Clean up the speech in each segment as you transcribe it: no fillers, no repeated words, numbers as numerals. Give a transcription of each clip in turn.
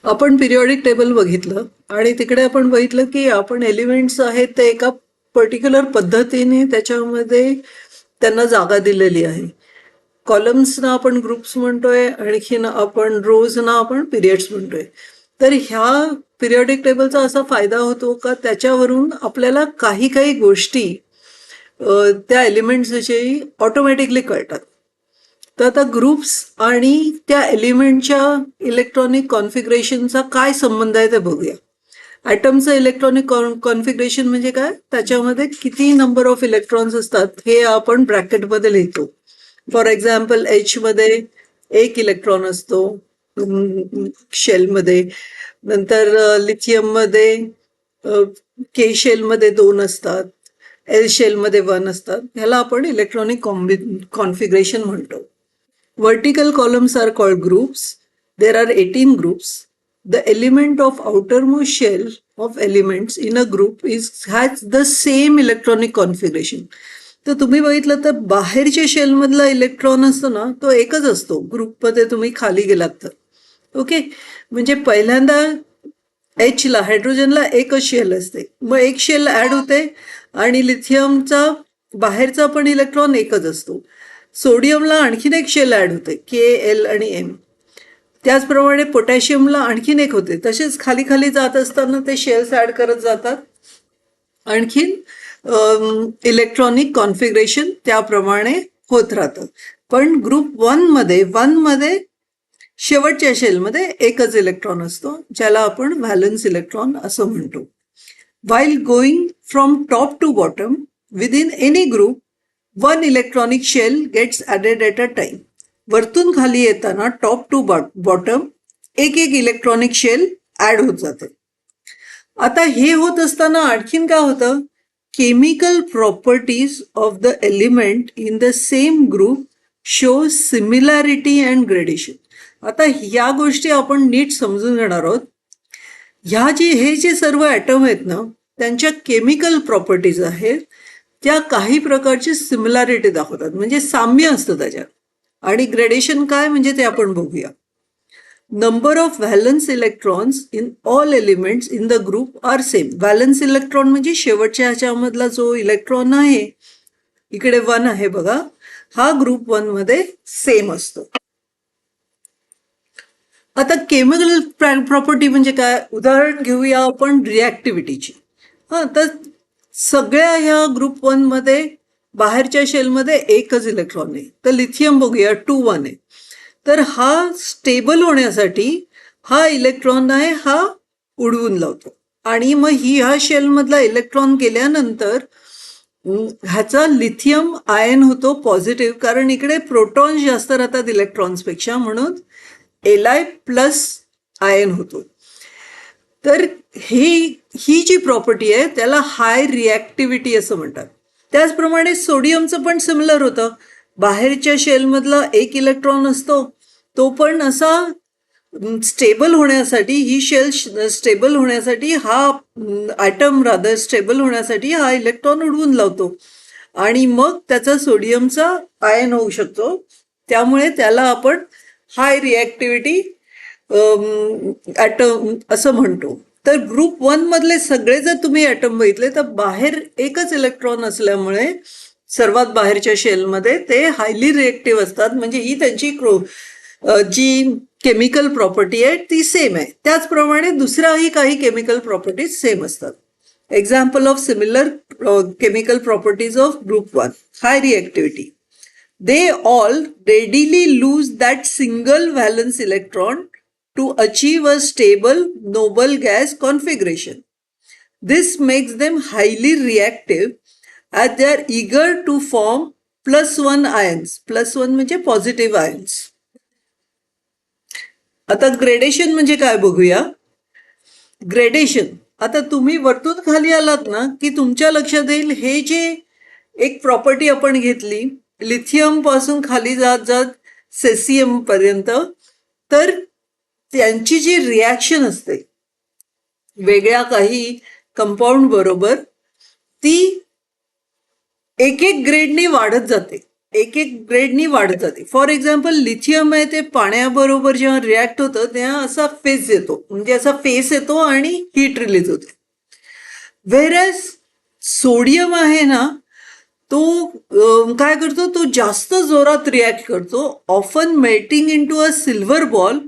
आपण periodic table बघितलं आणि तिकडे आपण बघितलं की आपण एलिमेंट्स आहेत ते एका पर्टिक्युलर पद्धतीने त्याच्यामध्ये त्यांना जागा दिलेली आहे. कॉलम्सना आपण ग्रुप्स म्हणतोय, आणखीन आपण रोजना आपण पिरियड्स म्हणतोय. तर ह्या पिरियॉडिक टेबलचा असा फायदा होतो का त्याच्यावरून आपल्याला काही काही गोष्टी त्या एलिमेंट्स विषयी ऑटोमॅटिकली कळतात. तर आता ग्रुप्स आणि त्या एलिमेंटच्या इलेक्ट्रॉनिक कॉन्फिगरेशनचा काय संबंध आहे ते बघूया. ॲटमचं इलेक्ट्रॉनिक कॉन्फिगरेशन म्हणजे काय, त्याच्यामध्ये किती नंबर ऑफ इलेक्ट्रॉन्स असतात हे आपण ब्रॅकेटमध्ये लिहितो. फॉर एक्झाम्पल एच मध्ये 1 इलेक्ट्रॉन असतो शेलमध्ये. नंतर लिथियममध्ये के शेलमध्ये 2 असतात, एल शेलमध्ये 1 असतात. ह्याला आपण इलेक्ट्रॉनिक कॉन्फिगरेशन म्हणतो. Vertical columns are called groups. There are 18 groups. The element of outermost shell of elements in a group has the same electronic configuration. तर तुम्ही बघितलं तर बाहेरच्या शेलमधला इलेक्ट्रॉन असतो ना, तो एकच असतो ग्रुपमध्ये तुम्ही खाली गेलात तर. ओके, म्हणजे पहिल्यांदा एचला हायड्रोजनला एकच शेल असते, मग एक शेल ऍड होते आणि लिथियमचा बाहेरचा पण इलेक्ट्रॉन एकच असतो. सोडियमला आणखीन एक शेल ऍड होते, के एल आणि एम. त्याचप्रमाणे पोटॅशियमला आणखीन एक होते. तसेच खाली खाली जात असताना ते शेल्स ऍड करत जातात. आणखीन इलेक्ट्रॉनिक कॉन्फिगरेशन त्याप्रमाणे होत राहतं. पण ग्रुप वन मध्ये शेवटच्या शेलमध्ये एकच इलेक्ट्रॉन असतो, ज्याला आपण व्हॅलन्स इलेक्ट्रॉन असं म्हणतो. While going from top to bottom within any group, 1 electronic shell gets added at a time. वरतून खाली येताना टॉप टू बॉटम एक इलेक्ट्रॉनिक शेल ऍड होत जाते. आता हे होत असताना आणखीन काय होतं, chemical properties of the element in the same group show similarity and gradation. आता ह्या गोष्टी आपण नीट समजून घेणार आहोत. हे जे सर्व ॲटम आहेत ना, त्यांच्या केमिकल प्रॉपर्टीज आहेत त्या काही प्रकारची सिमिलॅरिटी दाखवतात, म्हणजे साम्य असतं त्याच्यात. आणि ग्रेडेशन काय म्हणजे ते आपण बघूया. Number of valence electrons in all elements in the group are same. Valence electron म्हणजे शेवटच्या ह्याच्यामधला जो इलेक्ट्रॉन आहे, इकडे 1 आहे बघा, हा ग्रुप 1 मध्ये सेम असतो. आता केमिकल प्रॉपर्टी म्हणजे काय, उदाहरण घेऊया आपण रिॲक्टिव्हिटीची. तर सगळ्या ह्या ग्रुप 1 मध्ये बाहेरच्या शेलमध्ये एकच इलेक्ट्रॉन आहे. तर लिथियम बघूया 2 1 आहे. तर हा स्टेबल होण्यासाठी हा इलेक्ट्रॉन आहे हा उडवून लावतो, आणि मग ह्या शेलमधला इलेक्ट्रॉन गेल्यानंतर ह्याचा लिथियम आयन होतो पॉझिटिव्ह, कारण इकडे प्रोटॉन्स जास्त राहतात इलेक्ट्रॉन्सपेक्षा, म्हणून Li प्लस आयन होतो. तर ही जी प्रॉपर्टी आहे त्याला हाय रिॲक्टिव्हिटी असं म्हणतात. त्याचप्रमाणे सोडियमचं पण सिमिलर होतं. बाहेरच्या शेलमधला एक इलेक्ट्रॉन असतो, तो पण असा स्टेबल होण्यासाठी, ही शेल स्टेबल होण्यासाठी, हा ॲटम रादर स्टेबल होण्यासाठी हा इलेक्ट्रॉन उडवून लावतो, आणि मग त्याचा सोडियमचा आयन होऊ शकतो. त्यामुळे त्याला आपण हाय रिॲक्टिव्हिटी ॲटम असं म्हणतो. तर ग्रुप 1 मधले सगळे जर तुम्ही ॲटम बघितले तर बाहेर एकच इलेक्ट्रॉन असल्यामुळे सर्वात बाहेरच्या शेलमध्ये ते हायली रिॲक्टिव्ह असतात, म्हणजे ही त्यांची जी केमिकल प्रॉपर्टी आहे ती सेम आहे. त्याचप्रमाणे दुसऱ्याही काही केमिकल प्रॉपर्टीज सेम असतात. Example of similar chemical properties of group 1, high reactivity. They all readily lose that single valence electron to achieve a stable noble gas configuration. This makes them highly reactive as they are eager to form +1 ions. +1 म्हणजे positive ions. आता gradation म्हणजे काय बघूया. Gradation, आता तुम्ही वरतून खाली आलात ना की तुमच्या लक्षात येईल, हे जे एक प्रॉपर्टी आपण घेतली लिथियम पासून खाली जात जात सेसियम पर्यंत, तर त्यांची जी रिॲक्शन असते वेगळ्या काही कंपाऊंड बरोबर, ती एक ग्रेडनी वाढत जाते. एक एक ग्रेडनी वाढत जाते. फॉर एक्झाम्पल लिथियम आहे ते पाण्याबरोबर जेव्हा रिॲक्ट होतं तेव्हा असा फेस येतो, म्हणजे असा फेस येतो आणि हीट रिलीज होते. व्हेरॅज सोडियम आहे ना, तो काय करतो, तो जास्त जोरात रिॲक्ट करतो, often melting into a silver ball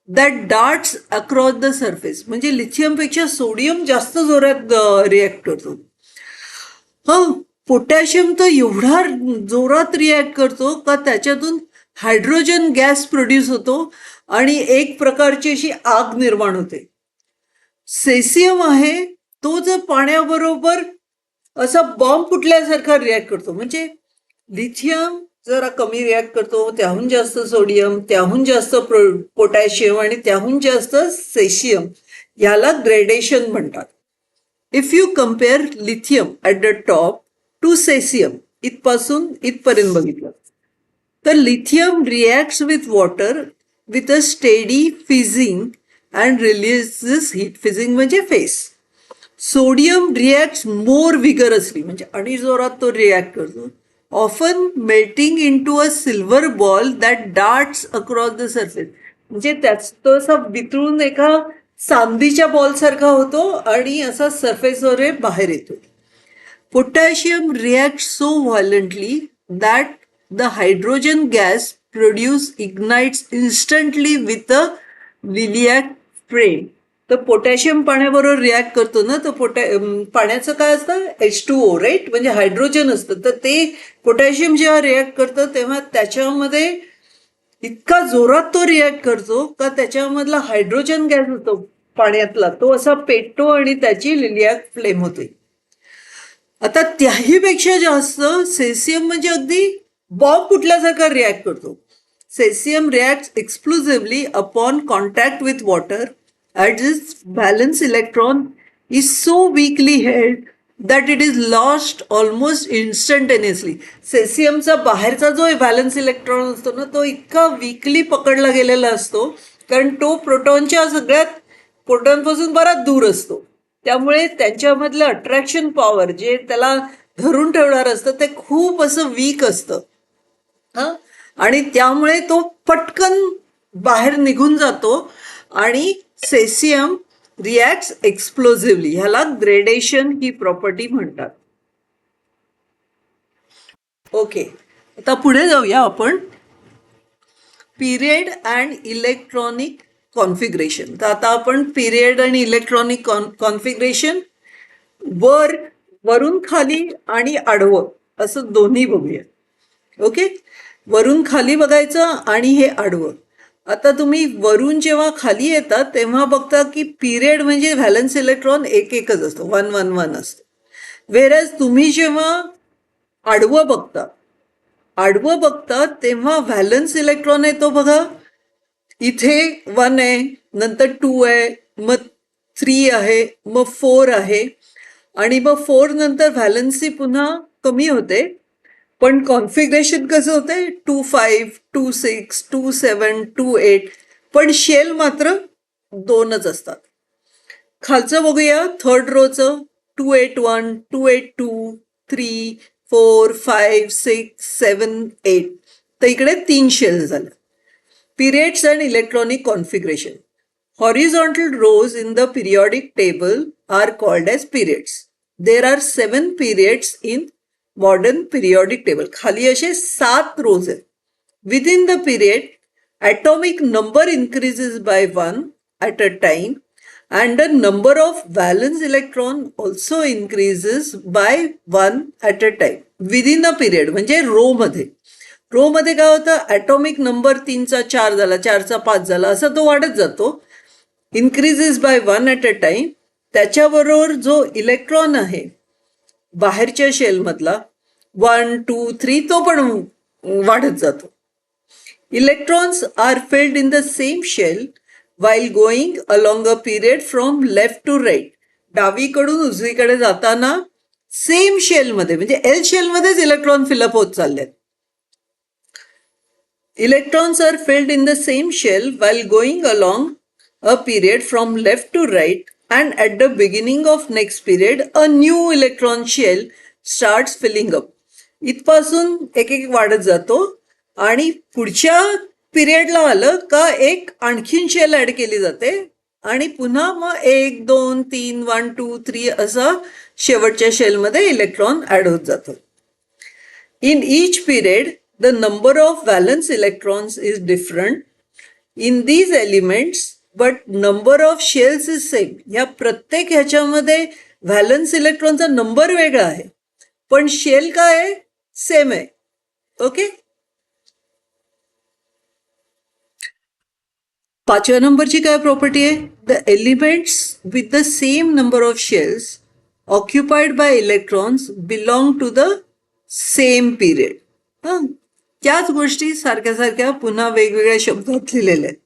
that darts across the surface. म्हणजे लिथियमपेक्षा सोडियम जास्त जोरात रिॲक्ट करतो. हो, पोटॅशियम तर एवढा जोरात रिॲक्ट करतो का त्याच्यातून हायड्रोजन गॅस प्रोड्यूस होतो आणि एक प्रकारची अशी आग निर्माण होते. सेसियम आहे तो जर पाण्याबरोबर असा बॉम्ब फुटल्यासारखा रिॲक्ट करतो. म्हणजे लिथियम जरा कमी रिॲक्ट करतो, त्याहून जास्त सोडियम, त्याहून जास्त पोटॅशियम आणि त्याहून जास्त सेशियम, याला ग्रेडेशन म्हणतात. If you compare lithium at the top to caesium, इथपासून इथपर्यंत बघितलं तर lithium reacts with water with a steady fizzing and releases heat. Fizzing म्हणजे फेस. सोडियम रिॲक्ट्स मोर विगरसली, म्हणजे आणि जोरात तो रिॲक्ट करतो, often melting into a silver ball that darts across the surface. म्हणजे त्याच तो असा वितळून एका चांदीच्या बॉल सारखा होतो आणि असा सरफेसवर बाहेर येतो. Potassium react so violently that the hydrogen gas produce ignites instantly with a lilac flame. तर पोटॅशियम पाण्याबरोबर रिॲक्ट करतो ना, तर पाण्याचं काय असतं, H2O, राईट, म्हणजे हायड्रोजन असतं. तर ते पोटॅशियम जेव्हा रिॲक्ट करतं तेव्हा त्याच्यामध्ये इतका जोरात तो रिॲक्ट करतो का त्याच्यामधला हायड्रोजन गॅस होतो पाण्यातला, तो असा पेटतो आणि त्याची लिलियाक फ्लेम होते. आता त्याही पेक्षा जास्त सेसियम म्हणजे अगदी बॉम्ब फुटल्यासारखा रिॲक्ट करतो. Caesium react exclusively upon contact with water at its valence electron is so weakly held that it is lost almost instantaneously. सेसियमचा बाहेरचा जो व्हॅलन्स इलेक्ट्रॉन असतो ना, तो इतका वीकली पकडला गेलेला असतो कारण तो प्रोटॉनच्या सगळ्यात प्रोटॉनपासून बराच दूर असतो. त्यामुळे त्यांच्यामधलं अट्रॅक्शन पॉवर जे त्याला धरून ठेवणार असतं ते खूप असं वीक असतं. हा, आणि त्यामुळे तो पटकन बाहेर निघून जातो आणि सेसियम रिॲक्ट्स एक्सप्लोझिव्हली. ह्याला ग्रेडेशन ही प्रॉपर्टी म्हणतात. ओके, आता पुढे जाऊया आपण. Period and electronic configuration. तर आता आपण पिरियड आणि इलेक्ट्रॉनिक कॉन्फिगरेशन वरून खाली आणि आडवं असं दोन्ही बघूया. ओके, वरून खाली बघायचं आणि हे आडवं. आता तुम्ही वरून जेव्हा खाली येतात तेव्हा बघता की पिरियड म्हणजे व्हॅलन्स इलेक्ट्रॉन एक एकच असतो, 111 असतो. व्हेरॅज तुम्ही जेव्हा आडवं बघता तेव्हा व्हॅलन्स इलेक्ट्रॉन आहे तो बघा, इथे 1 आहे, नंतर 2 आहे, मग 3 आहे, मग 4 आहे आणि मग 4 नंतर व्हॅलन्सी पुन्हा कमी होते. पण कॉन्फिगरेशन कसं होतंय, 2-5, 2-6, 2-7, 2-8, पण शेल मात्र 2च असतात. खालचं बघूया थर्ड रोचं, 281, 282, 3, 4, 5, 6, 7, 8. तर इकडे 3 शेल झालं. Periods and electronic configuration. Horizontal rows in the periodic table are called as periods. There are 7 periods in modern periodic table. खाली असे 7 rows आहेत. Within the period, atomic number increases by 1 at a time and the number of valence electron also increases by 1 at a time. Within a period म्हणजे row मध्ये. Row मध्ये काय होतं, atomic number 3चा 4 झाला, 4चा 5 झाला, असा तो वाढत जातो. Increases by 1 at a time. त्याच्याबरोबर जो इलेक्ट्रॉन आहे बाहेरच्या शेलमधला 1, 2, 3 तो पण वाढत जातो. Electrons are filled in the same shell while going along a period from left to right. डावीकडून उजवीकडे जाताना सेम शेलमध्ये म्हणजे एल शेलमध्येच इलेक्ट्रॉन फिलअप होत चाललेत. Electrons are filled in the same shell while going along a period from left to right, and at the beginning of next period a new electron shell starts filling up. इथपासून एक एक वाढत जातो आणि पुढच्या पिरियडला आलं का एक आणखीन शेल ऍड केली जाते आणि पुन्हा मग 1 2 3 1 2 3 असं शेवटच्या शेलमध्ये इलेक्ट्रॉन ऍड होत जातं. In each period the number of valence electrons is different in these elements but number of shells is same. ह्या प्रत्येक ह्याच्यामध्ये व्हॅलन्स इलेक्ट्रॉनचा नंबर वेगळा आहे पण शेल काय आहे, सेम आहे. ओके. 5व्या नंबरची काय प्रॉपर्टी आहे, the elements with the same number of shells occupied by electrons belong to the same period. त्याच गोष्टी सारख्या सारख्या पुन्हा वेगवेगळ्या शब्दात लिहिलेल्या आहेत.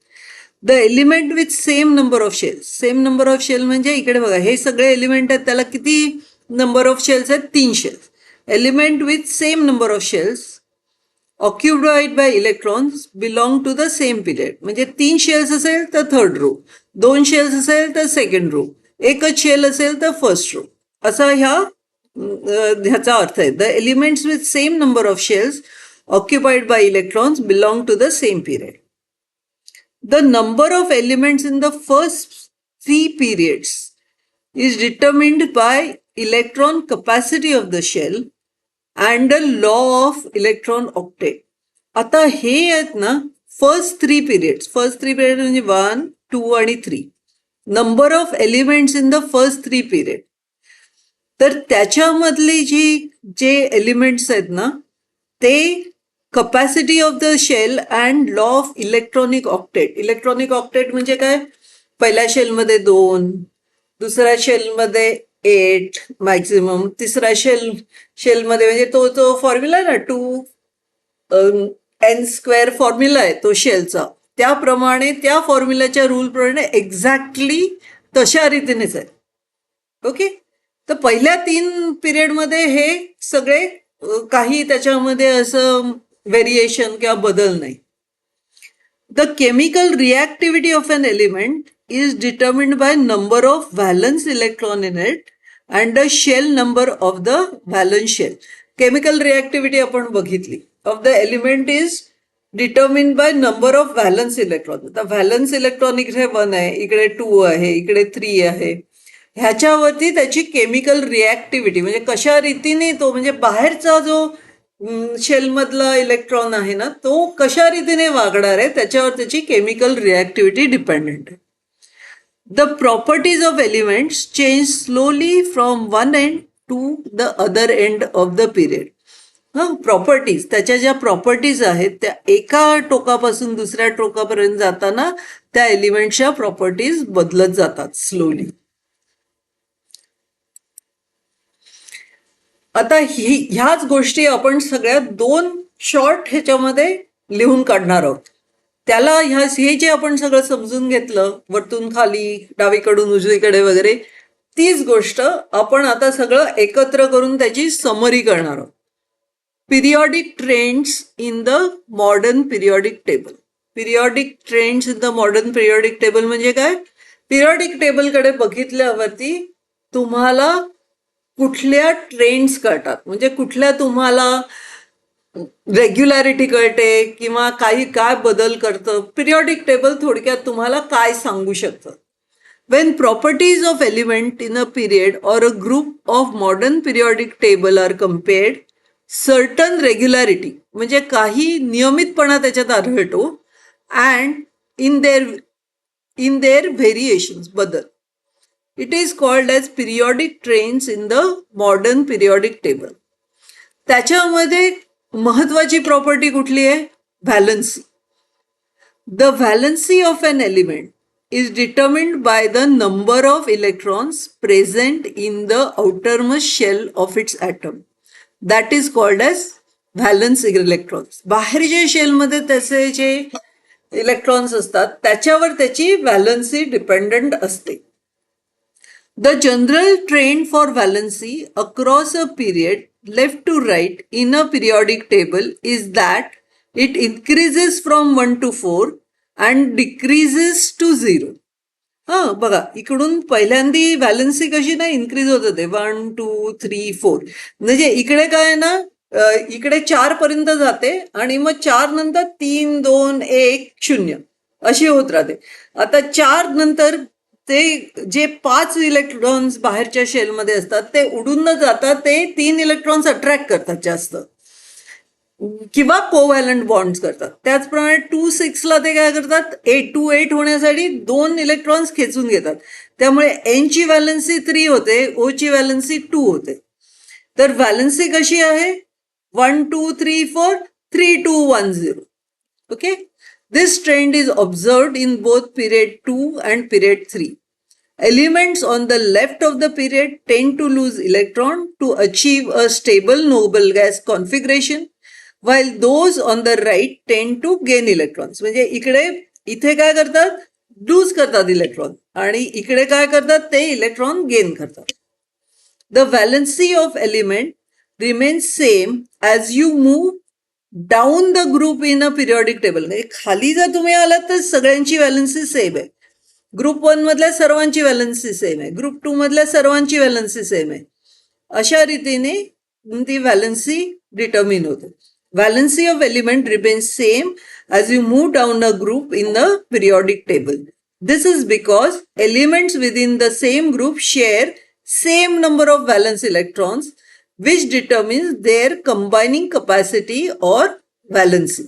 The element with same number of shells, same number of shell म्हणजे इकडे बघा हे सगळे एलिमेंट आहेत त्याला किती नंबर ऑफ शेल्स आहेत, 3 shells. Element with same number of shells occupied by electrons belong to the same period. म्हणजे 3 शेल्स असेल तर थर्ड रो, 2 शेल्स असेल तर सेकंड रो, एकच शेल असेल तर फर्स्ट रो, असा ह्याचा अर्थ आहे. The elements with same number of shells occupied by electrons belong to the same period. The number of elements in the first 3 periods is determined by electron capacity of the shell and the law of electron octet. आता हे आहेत ना first 3 periods. First 3 periods म्हणजे 1, 2 आणि 3. Number of elements in the first 3 period. तर त्याच्यामधली जे elements आहेत ना ते capacity of the shell and law of electronic octet. Electronic octet म्हणजे काय, पहिल्या शेलमध्ये 2, दुसऱ्या शेलमध्ये 8 मॅक्झिमम, तिसऱ्या शेलमध्ये म्हणजे तो फॉर्म्युला आहे ना 2n² फॉर्म्युला आहे तो शेलचा, त्याप्रमाणे त्या फॉर्म्युलाच्या रूलप्रमाणे एक्झॅक्टली तशा रीतीनेच आहे. ओके. तर पहिल्या 3 पिरियडमध्ये हे सगळे काही त्याच्यामध्ये असं व्हेरिएशन किंवा बदल नाही. The chemical reactivity of an element is determined by number of valence electron in it and the shell number of the valence shell. Chemical reactivity आपण बघितली of the element is determined by number of valence electron. आता valence electron इकडे 1 आहे, इकडे 2 आहे, इकडे 3 आहे. ह्याच्यावरती त्याची केमिकल रिॲक्टिव्हिटी म्हणजे कशा रीतीने तो म्हणजे बाहेरचा जो शेलमधला इलेक्ट्रॉन आहे ना तो कशा रीतीने वागणार आहे त्याच्यावर त्याची केमिकल रिॲक्टिव्हिटी डिपेंडेंट आहे. The properties of elements change slowly from one end to the other end of the period. Properties, त्याच्या ज्या प्रॉपर्टीज आहेत त्या एका टोकापासून दुसऱ्या टोकापर्यंत जाताना त्या एलिमेंटच्या प्रॉपर्टीज बदलत जातात स्लोली. आता ह्याच गोष्टी आपण सगळ्या 2 शॉर्ट ह्याच्यामध्ये लिहून काढणार आहोत. त्याला हे जे आपण सगळं समजून घेतलं वरतून खाली डावीकडून उजवीकडे वगैरे, तीच गोष्ट आपण आता सगळं एकत्र करून त्याची समरी करणार आहोत. Periodic trends in the modern periodic table. Periodic trends in the modern periodic table म्हणजे काय, पिरियॉडिक टेबलकडे बघितल्यावरती तुम्हाला कुठल्या ट्रेंड्स कळतात, म्हणजे कुठल्या तुम्हाला रेग्युलॅरिटी कळते किंवा काय बदल करतं. पिरियॉडिक टेबल थोडक्यात तुम्हाला काय सांगू शकतं. When properties of element in a period or a group of modern periodic table are compared, certain regularity म्हणजे काही नियमितपणा त्याच्यात आढळतो अँड इन देअर व्हेरिएशन्स बदल. It is called as periodic trends in the modern periodic table. त्याच्यामध्ये महत्वाची property कुठली आहे, valency. The valency of an element is determined by the number of electrons present in the outermost shell of its atom. That is called as valence electrons. बाहेरच्या शेलमध्ये त्याचे जे electrons असतात त्याच्यावर त्याची व्हॅलन्सी डिपेंडंट असते. The general trend for valency across a period left to right in a periodic table is that it increases from 1 to 4 and decreases to 0. बघा इकडून पहिल्यांदा व्हॅलन्सी कशी ना इन्क्रीज होत होते 1 2 3 4, म्हणजे इकडे काय ना इकडे 4 पर्यंत जाते आणि मग 4 नंतर 3, 2, 1, 0 अशी होत राहते. आता 4 नंतर ते जे 5 इलेक्ट्रॉन्स बाहेरच्या शेलमध्ये असतात ते उडून न जाता ते 3 इलेक्ट्रॉन्स अट्रॅक्ट करतात जास्त किंवा कोव्हॅलंट बॉन्ड्स करतात. त्याचप्रमाणे 2-6ला ते काय करतात, 8-8 होण्यासाठी 2 इलेक्ट्रॉन्स खेचून घेतात. त्यामुळे N ची व्हॅलन्सी 3 होते, O ची व्हॅलन्सी 2 होते. तर व्हॅलन्सी कशी आहे, 1, 2, 3, 4, 3, 2, 1, 0. Okay? This trend is observed in both period 2 and period 3. Elements on the left of the period tend to lose electron to achieve a stable noble gas configuration, while those on the right tend to gain electrons. म्हणजे इथे काय करतात, loose करतात electron आणि इकडे काय करतात, ते इलेक्ट्रॉन गेन करतात. The valency of element remains same as you move down the group in a periodic table. म्हणजे खाली जर तुम्ही आलात तर सगळ्यांची व्हॅलन्सी सेम आहे. ग्रुप 1 मधल्या सर्वांची व्हॅलन्सी सेम आहे, ग्रुप 2 मधल्या सर्वांची व्हॅलन्सी सेम आहे. अशा रीतीने ती व्हॅलन्सी डिटर्मिन होते. Valency of element remains same as you move down a group in the periodic table. This is because elements within the same group share same number of valence electrons, which determines their combining capacity or valency.